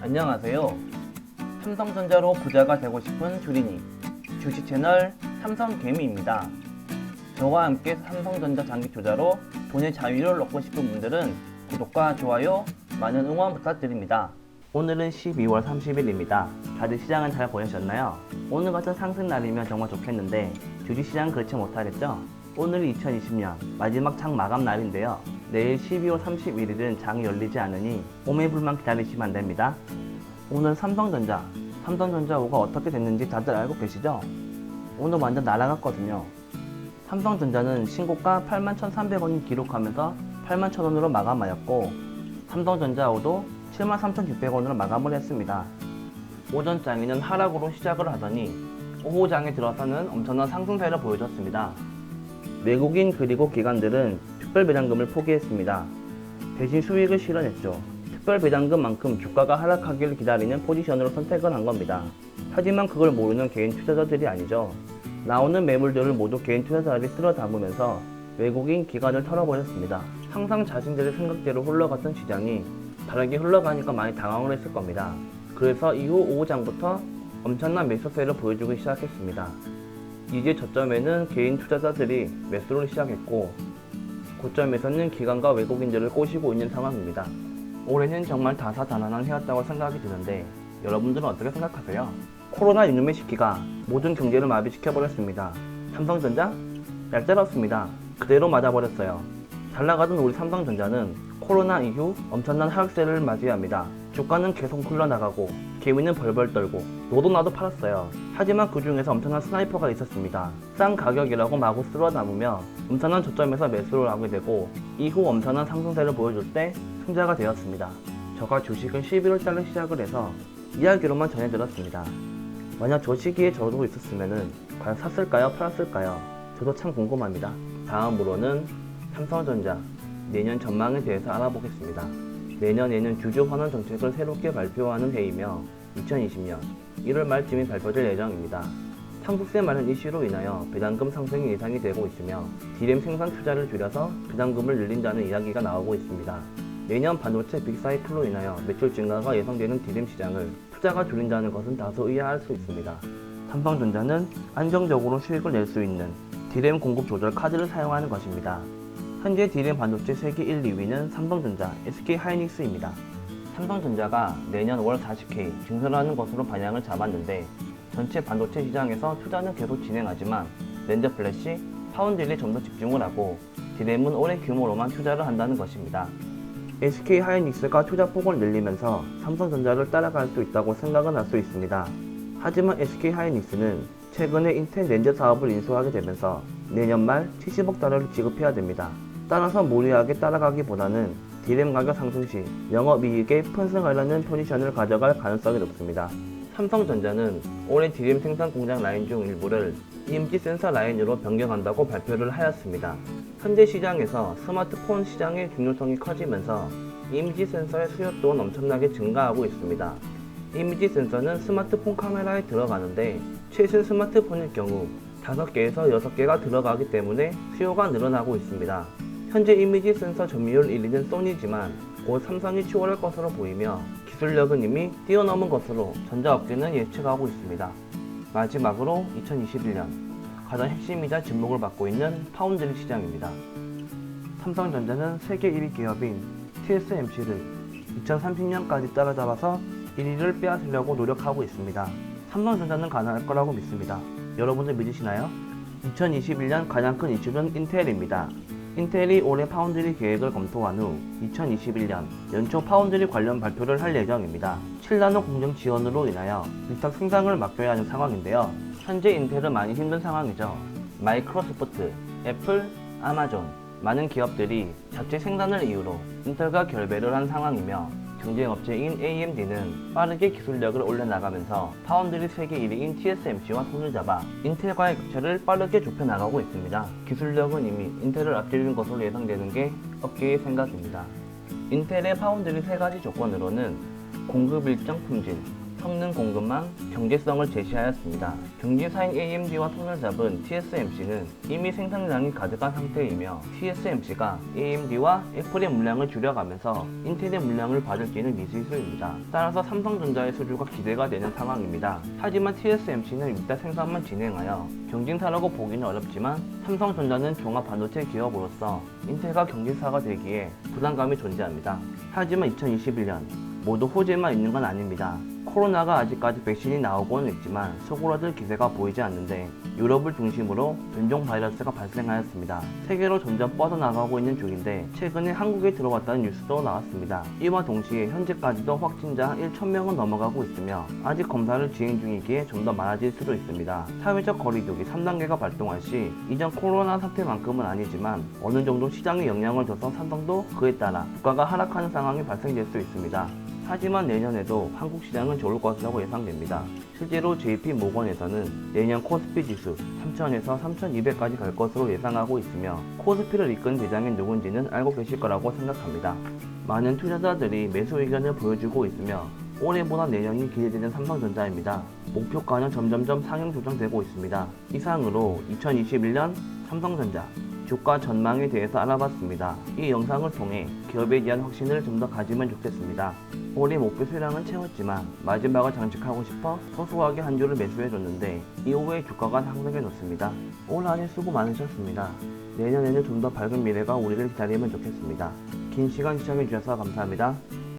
안녕하세요. 삼성전자로 부자가 되고 싶은 주린이 주식 채널 삼성개미입니다. 저와 함께 삼성전자 장기 투자로 돈의 자유를 얻고 싶은 분들은 구독과 좋아요, 많은 응원 부탁드립니다. 오늘은 12월 30일입니다. 다들 시장은 잘 보내셨나요? 오늘 같은 상승 날이면 정말 좋겠는데 주식시장은 그렇지 못하겠죠? 오늘이 2020년 마지막 장 마감 날인데요. 내일 12월 31일은 장이 열리지 않으니 오매불만 기다리시면 안됩니다. 오늘 삼성전자 5가 어떻게 됐는지 다들 알고 계시죠? 오늘 완전 날아갔거든요. 삼성전자는 신고가 81,300원을 기록하면서 81,000원으로 마감하였고, 삼성전자 5도 73,600원으로 마감을 했습니다. 오전 장에는 하락으로 시작을 하더니 오후 장에 들어서는 엄청난 상승세를 보여줬습니다. 외국인 그리고 기관들은 특별배당금을 포기했습니다. 대신 수익을 실현했죠. 특별배당금만큼 주가가 하락하기를 기다리는 포지션으로 선택을 한 겁니다. 하지만 그걸 모르는 개인 투자자들이 아니죠. 나오는 매물들을 모두 개인 투자자들이 쓸어 담으면서 외국인 기관을 털어버렸습니다. 항상 자신들의 생각대로 흘러갔던 시장이 다르게 흘러가니까 많이 당황을 했을 겁니다. 그래서 이후 오후장부터 엄청난 매수세를 보여주기 시작했습니다. 이제 저점에는 개인 투자자들이 매수를 시작했고, 고점에서는 기관과 외국인들을 꼬시고 있는 상황입니다. 올해는 정말 다사다난한 해였다고 생각이 드는데 여러분들은 어떻게 생각하세요? 코로나 이놈의 시기가 모든 경제를 마비시켜버렸습니다. 삼성전자? 얄짤없습니다. 그대로 맞아버렸어요. 잘나가던 우리 삼성전자는 코로나 이후 엄청난 하락세를 맞이합니다. 주가는 계속 흘러나가고 개미는 벌벌 떨고 너도 나도 팔았어요. 하지만 그 중에서 엄청난 스나이퍼가 있었습니다. 싼 가격이라고 마구 쓸어 담으며 엄청난 저점에서 매수를 하게 되고 이후 엄청난 상승세를 보여줄 때 승자가 되었습니다. 저가 주식은 11월달에 시작을 해서 이야기로만 전해들었습니다. 만약 저 시기에 저도 있었으면 과연 샀을까요? 팔았을까요? 저도 참 궁금합니다. 다음으로는 삼성전자 내년 전망에 대해서 알아보겠습니다. 내년에는 주주 환원 정책을 새롭게 발표하는 해이며 2020년 1월 말쯤에 발표될 예정입니다. 상속세 마련 이슈로 인하여 배당금 상승이 예상이 되고 있으며 D램 생산 투자를 줄여서 배당금을 늘린다는 이야기가 나오고 있습니다. 내년 반도체 빅사이클로 인하여 매출 증가가 예상되는 D램 시장을 투자가 줄인다는 것은 다소 의아할 수 있습니다. 삼성전자는 안정적으로 수익을 낼 수 있는 D램 공급 조절 카드를 사용하는 것입니다. 현재 D램 반도체 세계 1, 2위는 삼성전자, SK하이닉스입니다. 삼성전자가 내년 월 40K 증설하는 것으로 방향을 잡았는데 전체 반도체 시장에서 투자는 계속 진행하지만 랜더 플래시, 파운드리에 좀 더 집중을 하고 D램은 올해 규모로만 투자를 한다는 것입니다. SK하이닉스가 투자폭을 늘리면서 삼성전자를 따라갈 수 있다고 생각은 할 수 있습니다. 하지만 SK하이닉스는 최근에 인텔 랜저 사업을 인수하게 되면서 내년 말 70억 달러를 지급해야 됩니다. 따라서 무리하게 따라가기보다는 D램 가격 상승 시 영업이익에 편승하려는 포지션을 가져갈 가능성이 높습니다. 삼성전자는 올해 D램 생산 공장 라인 중 일부를 EMG 센서 라인으로 변경한다고 발표를 하였습니다. 현재 시장에서 스마트폰 시장의 중요성이 커지면서 이미지 센서의 수요 또한 엄청나게 증가하고 있습니다. 이미지 센서는 스마트폰 카메라에 들어가는데 최신 스마트폰일 경우 5개에서 6개가 들어가기 때문에 수요가 늘어나고 있습니다. 현재 이미지 센서 점유율 1위는 소니지만 곧 삼성이 추월할 것으로 보이며 기술력은 이미 뛰어넘은 것으로 전자업계는 예측하고 있습니다. 마지막으로 2021년 가장 핵심이자 주목을 받고 있는 파운드리 시장입니다. 삼성전자는 세계 1위 기업인 TSMC를 2030년까지 따라잡아서 1위를 빼앗으려고 노력하고 있습니다. 삼성전자는 가능할 거라고 믿습니다. 여러분들 믿으시나요? 2021년 가장 큰 이슈는 인텔입니다. 인텔이 올해 파운드리 계획을 검토한 후 2021년 연초 파운드리 관련 발표를 할 예정입니다. 7나노 공정 지원으로 인하여 일단 생산을 맡겨야 하는 상황인데요. 현재 인텔은 많이 힘든 상황이죠. 마이크로소프트, 애플, 아마존, 많은 기업들이 자체 생산을 이유로 인텔과 결배를 한 상황이며 경쟁업체인 AMD는 빠르게 기술력을 올려나가면서 파운드리 세계 1위인 TSMC와 손을 잡아 인텔과의 격차를 빠르게 좁혀나가고 있습니다. 기술력은 이미 인텔을 앞지르는 것으로 예상되는 게 업계의 생각입니다. 인텔의 파운드리 3가지 조건으로는 공급 일정 품질, 성능 공급망, 경제성을 제시하였습니다. 경쟁사인 AMD와 손을 잡은 TSMC는 이미 생산량이 가득한 상태이며 TSMC가 AMD와 애플의 물량을 줄여가면서 인텔의 물량을 받을지는 미지수입니다. 따라서 삼성전자의 수주가 기대가 되는 상황입니다. 하지만 TSMC는 일단 생산만 진행하여 경쟁사라고 보기는 어렵지만 삼성전자는 종합 반도체 기업으로서 인텔과 경쟁사가 되기에 부담감이 존재합니다. 하지만 2021년 모두 호재만 있는 건 아닙니다. 코로나가 아직까지 백신이 나오고는 있지만 서구라들 기세가 보이지 않는데 유럽을 중심으로 변종 바이러스가 발생하였습니다. 세계로 점점 뻗어나가고 있는 중인데 최근에 한국에 들어왔다는 뉴스도 나왔습니다. 이와 동시에 현재까지도 확진자 1,000명은 넘어가고 있으며 아직 검사를 진행 중이기에 좀 더 많아질 수도 있습니다. 사회적 거리두기 3단계가 발동할 시 이전 코로나 사태만큼은 아니지만 어느 정도 시장에 영향을 줘서 삼성도 그에 따라 주가가 하락하는 상황이 발생될 수 있습니다. 하지만 내년에도 한국 시장은 좋을 것이라고 예상됩니다. 실제로 JP모건에서는 내년 코스피 지수 3,000에서 3,200까지 갈 것으로 예상하고 있으며 코스피를 이끈 대장이 누군지는 알고 계실 거라고 생각합니다. 많은 투자자들이 매수 의견을 보여주고 있으며 올해보다 내년이 기대되는 삼성전자입니다. 목표가는 점점점 상향 조정되고 있습니다. 이상으로 2021년 삼성전자 주가 전망에 대해서 알아봤습니다. 이 영상을 통해 기업에 대한 확신을 좀 더 가지면 좋겠습니다. 올해 목표 수량은 채웠지만 마지막을 장식하고 싶어 소소하게 한 주를 매수해줬는데 이후에 주가가 상승해 놓습니다. 올 한 해 수고 많으셨습니다. 내년에는 좀 더 밝은 미래가 우리를 기다리면 좋겠습니다. 긴 시간 시청해주셔서 감사합니다.